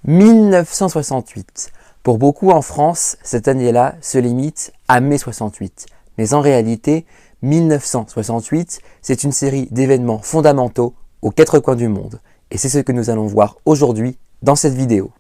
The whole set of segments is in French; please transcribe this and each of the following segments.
1968. Pour beaucoup en France, cette année-là se limite à mai 68. Mais en réalité, 1968, c'est une série d'événements fondamentaux aux quatre coins du monde. Et c'est ce que nous allons voir aujourd'hui dans cette vidéo.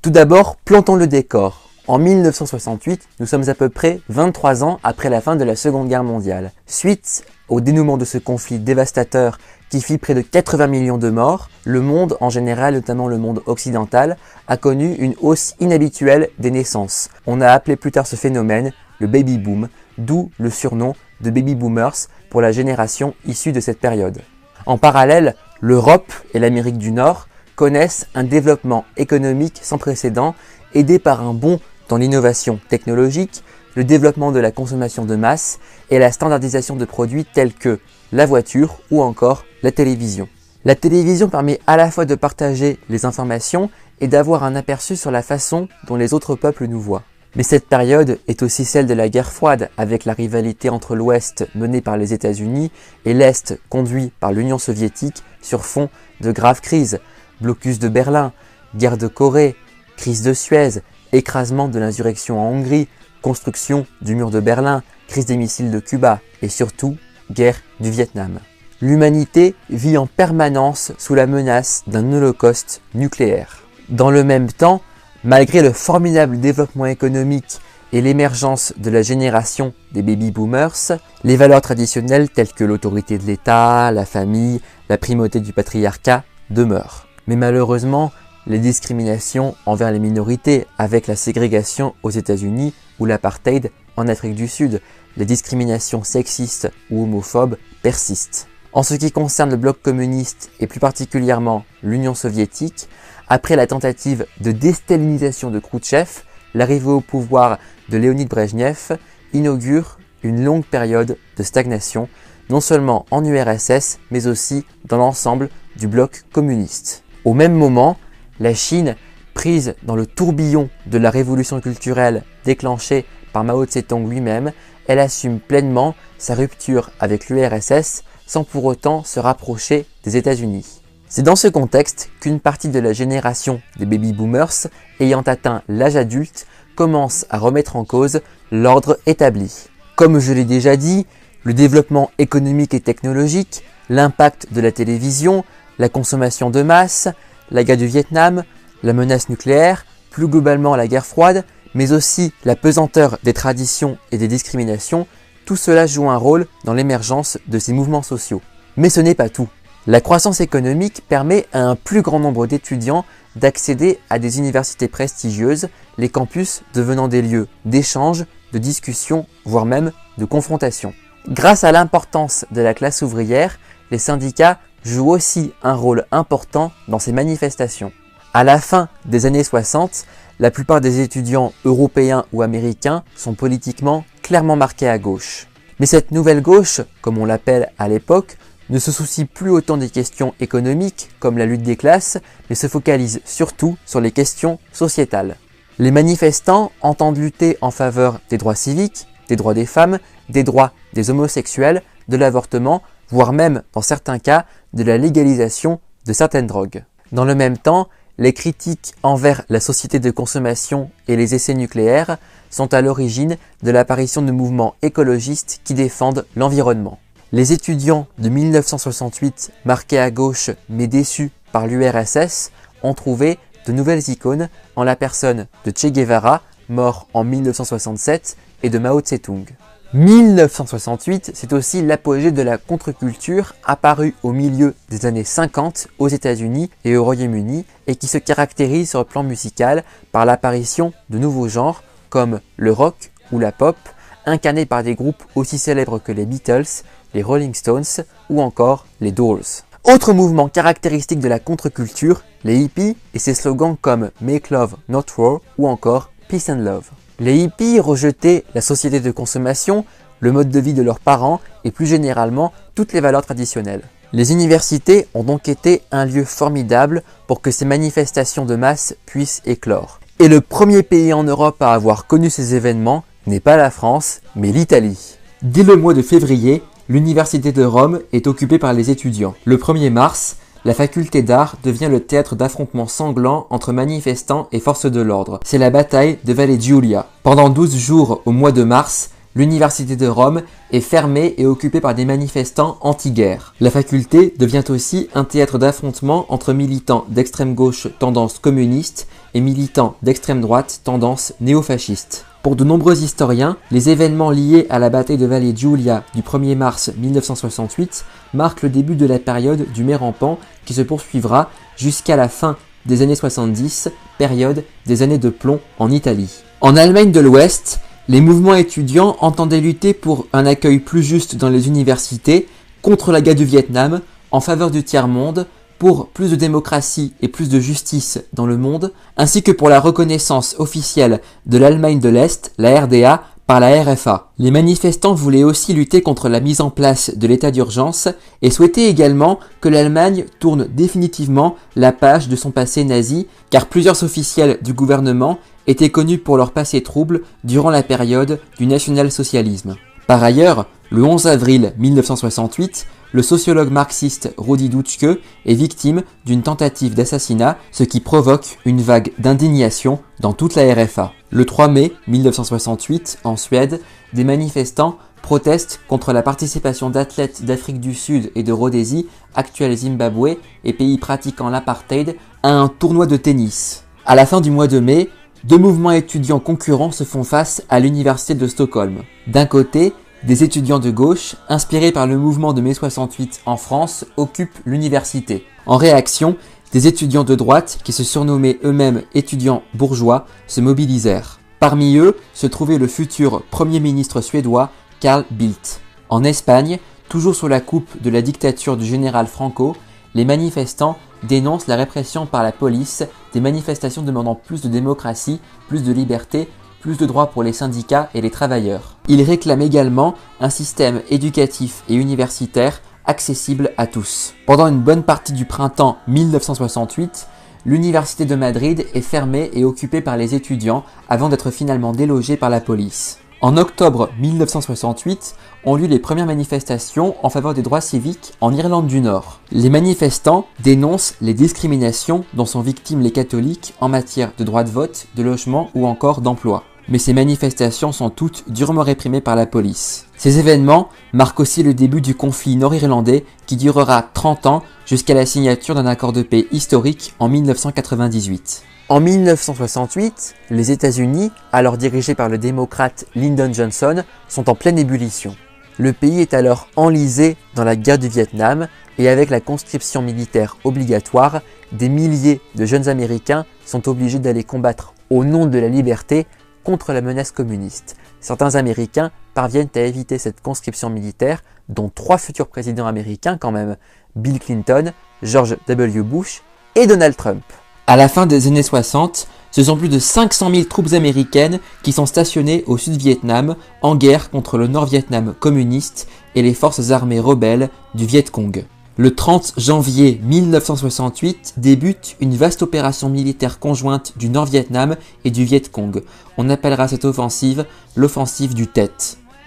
Tout d'abord, plantons le décor. En 1968, nous sommes à peu près 23 ans après la fin de la Seconde Guerre mondiale. Suite au dénouement de ce conflit dévastateur qui fit près de 80 millions de morts, le monde en général, notamment le monde occidental, a connu une hausse inhabituelle des naissances. On a appelé plus tard ce phénomène le baby boom, d'où le surnom de baby boomers pour la génération issue de cette période. En parallèle, l'Europe et l'Amérique du Nord connaissent un développement économique sans précédent, aidé par un bond dans l'innovation technologique, le développement de la consommation de masse et la standardisation de produits tels que la voiture ou encore la télévision. La télévision permet à la fois de partager les informations et d'avoir un aperçu sur la façon dont les autres peuples nous voient. Mais cette période est aussi celle de la guerre froide, avec la rivalité entre l'Ouest menée par les États-Unis et l'Est conduit par l'Union soviétique sur fond de graves crises, blocus de Berlin, guerre de Corée, crise de Suez, écrasement de l'insurrection en Hongrie, construction du mur de Berlin, crise des missiles de Cuba et surtout guerre du Vietnam. L'humanité vit en permanence sous la menace d'un holocauste nucléaire. Dans le même temps, malgré le formidable développement économique et l'émergence de la génération des baby boomers, les valeurs traditionnelles telles que l'autorité de l'État, la famille, la primauté du patriarcat demeurent. Mais malheureusement, les discriminations envers les minorités avec la ségrégation aux États-Unis ou l'apartheid en Afrique du Sud, les discriminations sexistes ou homophobes persistent. En ce qui concerne le bloc communiste et plus particulièrement l'Union soviétique, après la tentative de déstalinisation de Khrouchtchev, l'arrivée au pouvoir de Léonid Brejnev inaugure une longue période de stagnation, non seulement en URSS, mais aussi dans l'ensemble du bloc communiste. Au même moment, la Chine, prise dans le tourbillon de la révolution culturelle déclenchée par Mao Tse-tung lui-même, elle assume pleinement sa rupture avec l'URSS sans pour autant se rapprocher des États-Unis. C'est dans ce contexte qu'une partie de la génération des baby boomers ayant atteint l'âge adulte commence à remettre en cause l'ordre établi. Comme je l'ai déjà dit, le développement économique et technologique, l'impact de la télévision, la consommation de masse, la guerre du Vietnam, la menace nucléaire, plus globalement la guerre froide, mais aussi la pesanteur des traditions et des discriminations, tout cela joue un rôle dans l'émergence de ces mouvements sociaux. Mais ce n'est pas tout. La croissance économique permet à un plus grand nombre d'étudiants d'accéder à des universités prestigieuses, les campus devenant des lieux d'échange, de discussion, voire même de confrontation. Grâce à l'importance de la classe ouvrière, les syndicats jouent aussi un rôle important dans ces manifestations. À la fin des années 60, la plupart des étudiants européens ou américains sont politiquement clairement marqués à gauche. Mais cette nouvelle gauche, comme on l'appelle à l'époque, ne se soucie plus autant des questions économiques comme la lutte des classes, mais se focalise surtout sur les questions sociétales. Les manifestants entendent lutter en faveur des droits civiques, des droits des femmes, des droits des homosexuels, de l'avortement, voire même, dans certains cas, de la légalisation de certaines drogues. Dans le même temps, les critiques envers la société de consommation et les essais nucléaires sont à l'origine de l'apparition de mouvements écologistes qui défendent l'environnement. Les étudiants de 1968, marqués à gauche mais déçus par l'URSS, ont trouvé de nouvelles icônes en la personne de Che Guevara, mort en 1967, et de Mao Tse-tung. 1968, c'est aussi l'apogée de la contre-culture apparue au milieu des années 50 aux États-Unis et au Royaume-Uni et qui se caractérise sur le plan musical par l'apparition de nouveaux genres comme le rock ou la pop, incarnés par des groupes aussi célèbres que les Beatles, les Rolling Stones ou encore les Doors. Autre mouvement caractéristique de la contre-culture, les hippies et ses slogans comme Make Love Not War ou encore Peace and Love. Les hippies rejetaient la société de consommation, le mode de vie de leurs parents et plus généralement toutes les valeurs traditionnelles. Les universités ont donc été un lieu formidable pour que ces manifestations de masse puissent éclore. Et le premier pays en Europe à avoir connu ces événements n'est pas la France, mais l'Italie. Dès le mois de février, l'université de Rome est occupée par les étudiants. Le 1er mars, la faculté d'art devient le théâtre d'affrontements sanglants entre manifestants et forces de l'ordre. C'est la bataille de Valle Giulia. Pendant 12 jours au mois de mars, l'université de Rome est fermée et occupée par des manifestants anti-guerre. La faculté devient aussi un théâtre d'affrontements entre militants d'extrême gauche tendance communiste et militants d'extrême droite tendance néofasciste. Pour de nombreux historiens, les événements liés à la bataille de Valle Giulia du 1er mars 1968 marquent le début de la période du Mérenpan qui se poursuivra jusqu'à la fin des années 70, période des années de plomb en Italie. En Allemagne de l'Ouest, les mouvements étudiants entendaient lutter pour un accueil plus juste dans les universités, contre la guerre du Vietnam, en faveur du tiers-monde, pour plus de démocratie et plus de justice dans le monde, ainsi que pour la reconnaissance officielle de l'Allemagne de l'Est, la RDA, par la RFA. Les manifestants voulaient aussi lutter contre la mise en place de l'état d'urgence et souhaitaient également que l'Allemagne tourne définitivement la page de son passé nazi, car plusieurs officiels du gouvernement étaient connus pour leur passé trouble durant la période du national-socialisme. Par ailleurs, le 11 avril 1968, le sociologue marxiste Rudi Dutschke est victime d'une tentative d'assassinat, ce qui provoque une vague d'indignation dans toute la RFA. Le 3 mai 1968, en Suède, des manifestants protestent contre la participation d'athlètes d'Afrique du Sud et de Rhodésie, actuel Zimbabwe et pays pratiquant l'apartheid, à un tournoi de tennis. À la fin du mois de mai, deux mouvements étudiants concurrents se font face à l'université de Stockholm. D'un côté, des étudiants de gauche, inspirés par le mouvement de mai 68 en France, occupent l'université. En réaction, des étudiants de droite, qui se surnommaient eux-mêmes étudiants bourgeois, se mobilisèrent. Parmi eux se trouvait le futur Premier ministre suédois Carl Bildt. En Espagne, toujours sous la coupe de la dictature du général Franco, les manifestants dénoncent la répression par la police des manifestations demandant plus de démocratie, plus de liberté, plus de droits pour les syndicats et les travailleurs. Ils réclament également un système éducatif et universitaire accessible à tous. Pendant une bonne partie du printemps 1968, l'université de Madrid est fermée et occupée par les étudiants avant d'être finalement délogée par la police. En octobre 1968, ont lieu les premières manifestations en faveur des droits civiques en Irlande du Nord. Les manifestants dénoncent les discriminations dont sont victimes les catholiques en matière de droit de vote, de logement ou encore d'emploi. Mais ces manifestations sont toutes durement réprimées par la police. Ces événements marquent aussi le début du conflit nord-irlandais qui durera 30 ans jusqu'à la signature d'un accord de paix historique en 1998. En 1968, les États-Unis, alors dirigés par le démocrate Lyndon Johnson, sont en pleine ébullition. Le pays est alors enlisé dans la guerre du Vietnam et avec la conscription militaire obligatoire, des milliers de jeunes Américains sont obligés d'aller combattre au nom de la liberté contre la menace communiste. Certains Américains parviennent à éviter cette conscription militaire, dont 3 futurs présidents américains quand même, Bill Clinton, George W. Bush et Donald Trump. À la fin des années 60, ce sont plus de 500 000 troupes américaines qui sont stationnées au Sud-Vietnam en guerre contre le Nord-Vietnam communiste et les forces armées rebelles du Viet Cong. Le 30 janvier 1968 débute une vaste opération militaire conjointe du Nord-Vietnam et du Viet Cong. On appellera cette offensive l'offensive du Tet.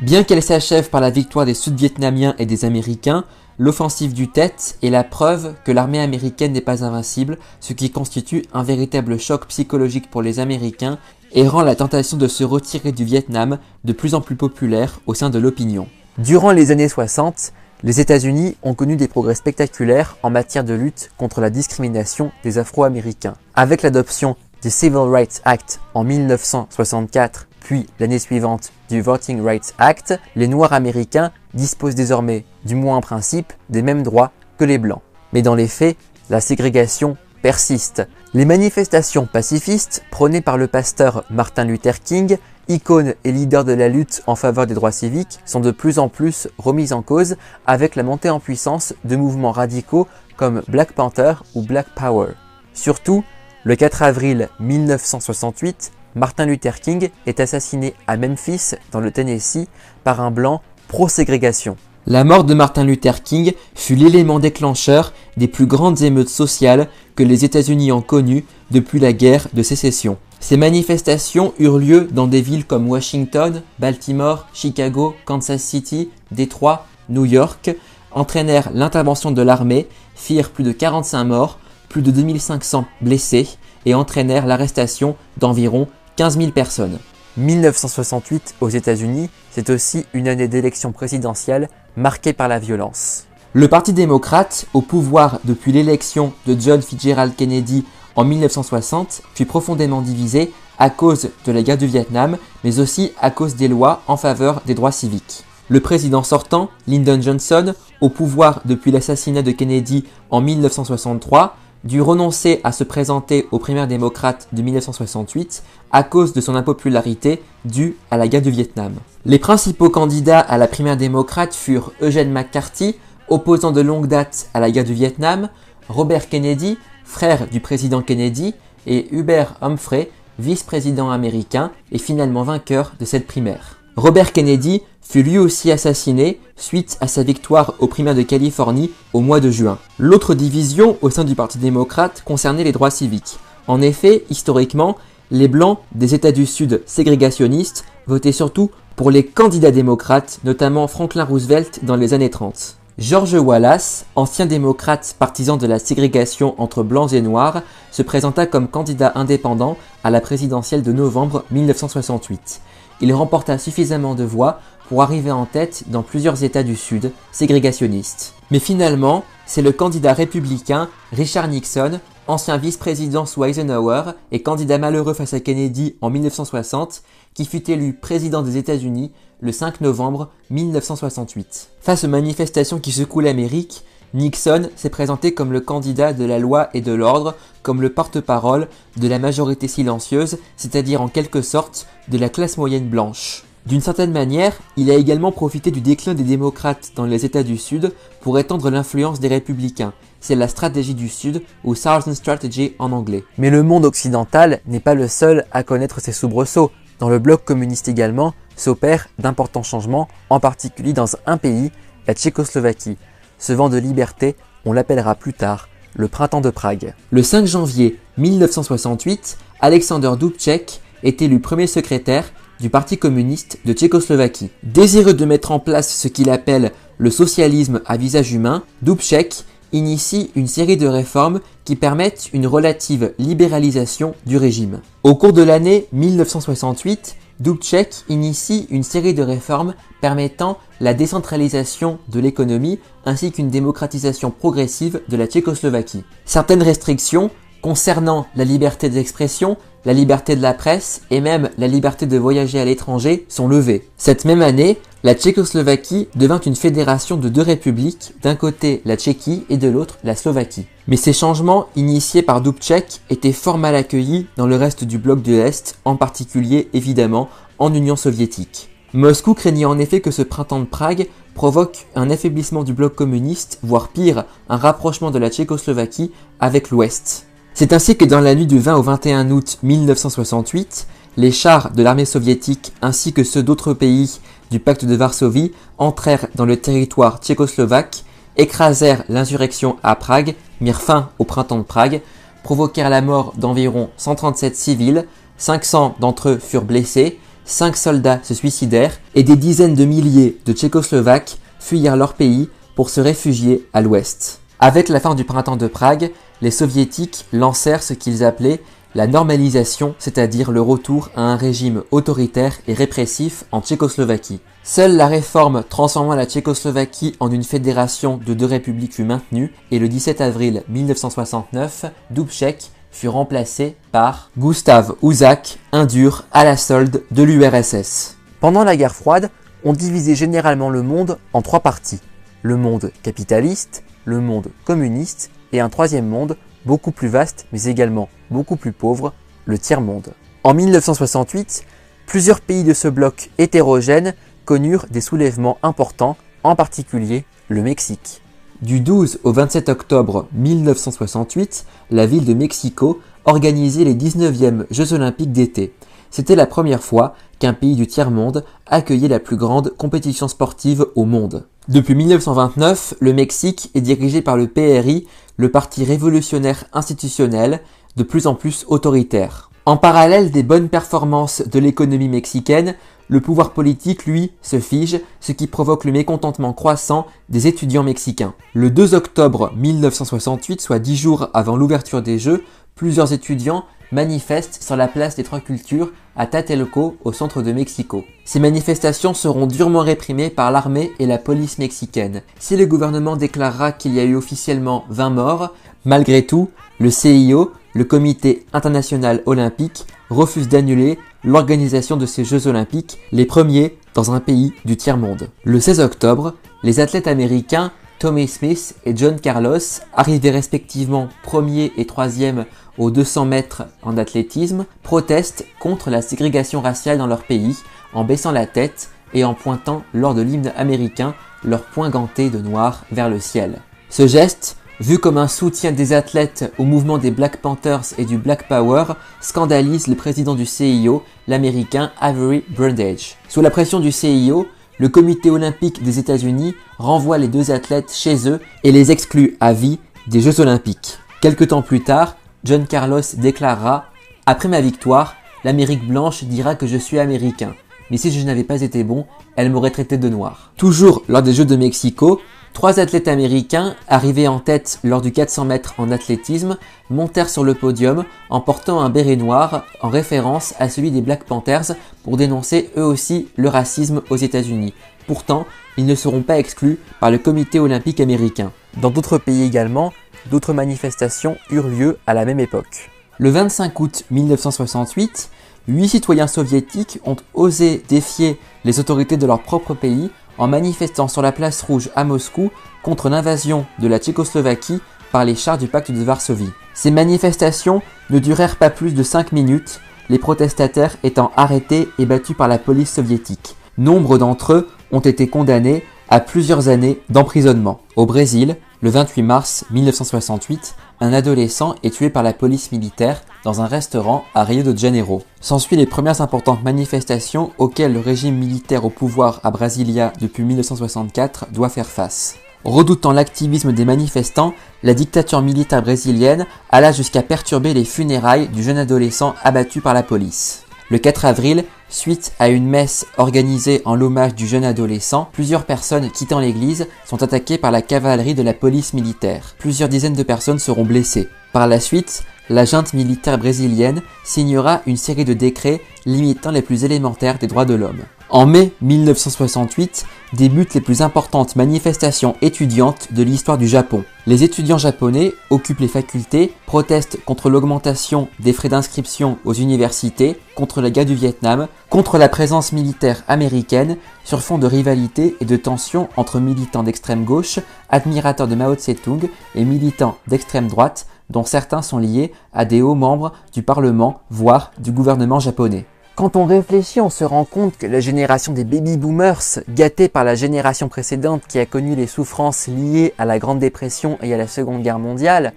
Bien qu'elle s'achève par la victoire des Sud-Vietnamiens et des Américains, l'offensive du Tet est la preuve que l'armée américaine n'est pas invincible, ce qui constitue un véritable choc psychologique pour les Américains et rend la tentation de se retirer du Vietnam de plus en plus populaire au sein de l'opinion. Durant les années 60, les États-Unis ont connu des progrès spectaculaires en matière de lutte contre la discrimination des Afro-Américains. Avec l'adoption du Civil Rights Act en 1964, puis l'année suivante du Voting Rights Act, les Noirs américains disposent désormais, du moins en principe, des mêmes droits que les Blancs. Mais dans les faits, la ségrégation persiste. Les manifestations pacifistes prônées par le pasteur Martin Luther King, icône et leader de la lutte en faveur des droits civiques, sont de plus en plus remises en cause avec la montée en puissance de mouvements radicaux comme Black Panther ou Black Power. Surtout, le 4 avril 1968, Martin Luther King est assassiné à Memphis, dans le Tennessee, par un blanc pro-ségrégation. La mort de Martin Luther King fut l'élément déclencheur des plus grandes émeutes sociales que les États-Unis ont connues depuis la guerre de sécession. Ces manifestations eurent lieu dans des villes comme Washington, Baltimore, Chicago, Kansas City, Détroit, New York, entraînèrent l'intervention de l'armée, firent plus de 45 morts, plus de 2500 blessés et entraînèrent l'arrestation d'environ 15 000 personnes. 1968 aux États-Unis, c'est aussi une année d'élection présidentielle marquée par la violence. Le Parti démocrate, au pouvoir depuis l'élection de John Fitzgerald Kennedy en 1960, fut profondément divisé à cause de la guerre du Vietnam, mais aussi à cause des lois en faveur des droits civiques. Le président sortant, Lyndon Johnson, au pouvoir depuis l'assassinat de Kennedy en 1963, dut renoncer à se présenter aux primaires démocrates de 1968 à cause de son impopularité due à la guerre du Vietnam. Les principaux candidats à la primaire démocrate furent Eugene McCarthy, opposant de longue date à la guerre du Vietnam, Robert Kennedy, frère du président Kennedy, et Hubert Humphrey, vice-président américain et finalement vainqueur de cette primaire. Robert Kennedy fut lui aussi assassiné suite à sa victoire aux primaires de Californie au mois de juin. L'autre division au sein du Parti démocrate concernait les droits civiques. En effet, historiquement, les Blancs des États du Sud ségrégationnistes votaient surtout pour les candidats démocrates, notamment Franklin Roosevelt dans les années 30. George Wallace, ancien démocrate partisan de la ségrégation entre blancs et noirs, se présenta comme candidat indépendant à la présidentielle de novembre 1968. Il remporta suffisamment de voix pour arriver en tête dans plusieurs États du Sud ségrégationnistes. Mais finalement, c'est le candidat républicain Richard Nixon, ancien vice-président sous Eisenhower et candidat malheureux face à Kennedy en 1960, qui fut élu président des États-Unis le 5 novembre 1968. Face aux manifestations qui secouent l'Amérique, Nixon s'est présenté comme le candidat de la loi et de l'ordre, comme le porte-parole de la majorité silencieuse, c'est-à-dire en quelque sorte de la classe moyenne blanche. D'une certaine manière, il a également profité du déclin des démocrates dans les États du Sud pour étendre l'influence des républicains. C'est la stratégie du Sud, ou Southern Strategy en anglais. Mais le monde occidental n'est pas le seul à connaître ces soubresauts. Dans le bloc communiste également, s'opèrent d'importants changements, en particulier dans un pays, la Tchécoslovaquie. Ce vent de liberté, on l'appellera plus tard le printemps de Prague. Le 5 janvier 1968, Alexander Dubček est élu premier secrétaire du Parti communiste de Tchécoslovaquie. Désireux de mettre en place ce qu'il appelle le socialisme à visage humain, Dubček initie une série de réformes qui permettent une relative libéralisation du régime. Au cours de l'année 1968, Dubček initie une série de réformes permettant la décentralisation de l'économie ainsi qu'une démocratisation progressive de la Tchécoslovaquie. Certaines restrictions concernant la liberté d'expression, la liberté de la presse et même la liberté de voyager à l'étranger sont levées. Cette même année, la Tchécoslovaquie devint une fédération de deux républiques, d'un côté la Tchéquie et de l'autre la Slovaquie. Mais ces changements initiés par Dubček étaient fort mal accueillis dans le reste du bloc de l'Est, en particulier évidemment en Union soviétique. Moscou craignait en effet que ce printemps de Prague provoque un affaiblissement du bloc communiste, voire pire, un rapprochement de la Tchécoslovaquie avec l'Ouest. C'est ainsi que dans la nuit du 20 au 21 août 1968, les chars de l'armée soviétique ainsi que ceux d'autres pays du pacte de Varsovie entrèrent dans le territoire tchécoslovaque, écrasèrent l'insurrection à Prague, mirent fin au printemps de Prague, provoquèrent la mort d'environ 137 civils, 500 d'entre eux furent blessés, 5 soldats se suicidèrent et des dizaines de milliers de Tchécoslovaques fuyirent leur pays pour se réfugier à l'ouest. Avec la fin du printemps de Prague, les soviétiques lancèrent ce qu'ils appelaient la normalisation, c'est-à-dire le retour à un régime autoritaire et répressif en Tchécoslovaquie. Seule la réforme transformant la Tchécoslovaquie en une fédération de deux républiques fut maintenue et le 17 avril 1969, Dubček fut remplacé par Gustav Husak, un dur à la solde de l'URSS. Pendant la guerre froide, on divisait généralement le monde en trois parties. Le monde capitaliste, le monde communiste et un troisième monde beaucoup plus vaste mais également beaucoup plus pauvre, le tiers-monde. En 1968, plusieurs pays de ce bloc hétérogène connurent des soulèvements importants, en particulier le Mexique. Du 12 au 27 octobre 1968, la ville de Mexico organisait les 19e Jeux Olympiques d'été. C'était la première fois qu'un pays du tiers-monde accueillait la plus grande compétition sportive au monde. Depuis 1929, le Mexique est dirigé par le PRI, le Parti révolutionnaire institutionnel, de plus en plus autoritaire. En parallèle des bonnes performances de l'économie mexicaine, le pouvoir politique, lui, se fige, ce qui provoque le mécontentement croissant des étudiants mexicains. Le 2 octobre 1968, soit 10 jours avant l'ouverture des Jeux, plusieurs étudiants manifestent sur la place des Trois Cultures à Tlatelolco, au centre de Mexico. Ces manifestations seront durement réprimées par l'armée et la police mexicaine. Si le gouvernement déclarera qu'il y a eu officiellement 20 morts, malgré tout, le CIO, le Comité international olympique, refuse d'annuler l'organisation de ces Jeux olympiques, les premiers dans un pays du tiers-monde. Le 16 octobre, les athlètes américains Tommie Smith et John Carlos, arrivés respectivement 1er et 3e aux 200 mètres en athlétisme, protestent contre la ségrégation raciale dans leur pays en baissant la tête et en pointant lors de l'hymne américain leurs poings gantés de noir vers le ciel. Ce geste, vu comme un soutien des athlètes au mouvement des Black Panthers et du Black Power, scandalise le président du CIO, l'américain Avery Brundage. Sous la pression du CIO, le comité olympique des États-Unis renvoie les deux athlètes chez eux et les exclut à vie des Jeux olympiques. Quelque temps plus tard, John Carlos déclarera « Après ma victoire, l'Amérique blanche dira que je suis américain. Mais si je n'avais pas été bon, elle m'aurait traité de noir. » Toujours lors des Jeux de Mexico, 3 athlètes américains, arrivés en tête lors du 400 mètres en athlétisme, montèrent sur le podium en portant un béret noir en référence à celui des Black Panthers pour dénoncer eux aussi le racisme aux États-Unis. Pourtant, ils ne seront pas exclus par le comité olympique américain. Dans d'autres pays également, d'autres manifestations eurent lieu à la même époque. Le 25 août 1968, 8 citoyens soviétiques ont osé défier les autorités de leur propre pays en manifestant sur la place rouge à Moscou contre l'invasion de la Tchécoslovaquie par les chars du pacte de Varsovie. Ces manifestations ne durèrent pas plus de 5 minutes, les protestataires étant arrêtés et battus par la police soviétique. Nombre d'entre eux ont été condamnés à plusieurs années d'emprisonnement. Au Brésil, le 28 mars 1968, un adolescent est tué par la police militaire dans un restaurant à Rio de Janeiro. S'ensuit les premières importantes manifestations auxquelles le régime militaire au pouvoir à Brasilia depuis 1964 doit faire face. Redoutant l'activisme des manifestants, la dictature militaire brésilienne alla jusqu'à perturber les funérailles du jeune adolescent abattu par la police. Le 4 avril, suite à une messe organisée en l'hommage du jeune adolescent, plusieurs personnes quittant l'église sont attaquées par la cavalerie de la police militaire. Plusieurs dizaines de personnes seront blessées. Par la suite, la junte militaire brésilienne signera une série de décrets limitant les plus élémentaires des droits de l'homme. En mai 1968, débutent les plus importantes manifestations étudiantes de l'histoire du Japon. Les étudiants japonais occupent les facultés, protestent contre l'augmentation des frais d'inscription aux universités, contre la guerre du Vietnam, contre la présence militaire américaine, sur fond de rivalité et de tensions entre militants d'extrême gauche, admirateurs de Mao Tse-tung et militants d'extrême droite, dont certains sont liés à des hauts membres du Parlement, voire du gouvernement japonais. Quand on réfléchit, on se rend compte que la génération des baby-boomers, gâtée par la génération précédente qui a connu les souffrances liées à la Grande Dépression et à la Seconde Guerre mondiale,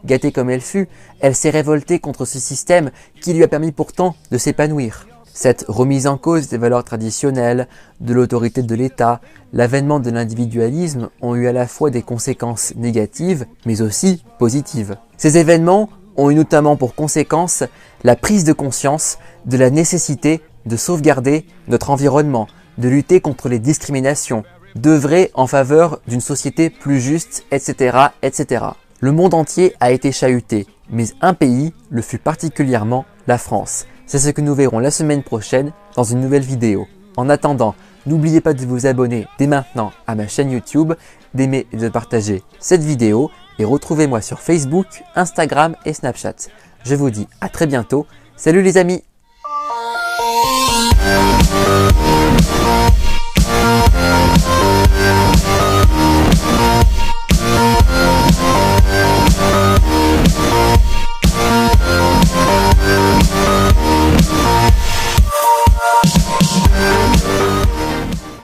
gâtée comme elle fut, elle s'est révoltée contre ce système qui lui a permis pourtant de s'épanouir. Cette remise en cause des valeurs traditionnelles, de l'autorité de l'État, l'avènement de l'individualisme ont eu à la fois des conséquences négatives, mais aussi positives. Ces événements ont eu notamment pour conséquence la prise de conscience de la nécessité de sauvegarder notre environnement, de lutter contre les discriminations, d'œuvrer en faveur d'une société plus juste, etc., etc. Le monde entier a été chahuté, mais un pays le fut particulièrement, la France. C'est ce que nous verrons la semaine prochaine dans une nouvelle vidéo. En attendant, n'oubliez pas de vous abonner dès maintenant à ma chaîne YouTube, d'aimer et de partager cette vidéo et retrouvez-moi sur Facebook, Instagram et Snapchat. Je vous dis à très bientôt. Salut les amis!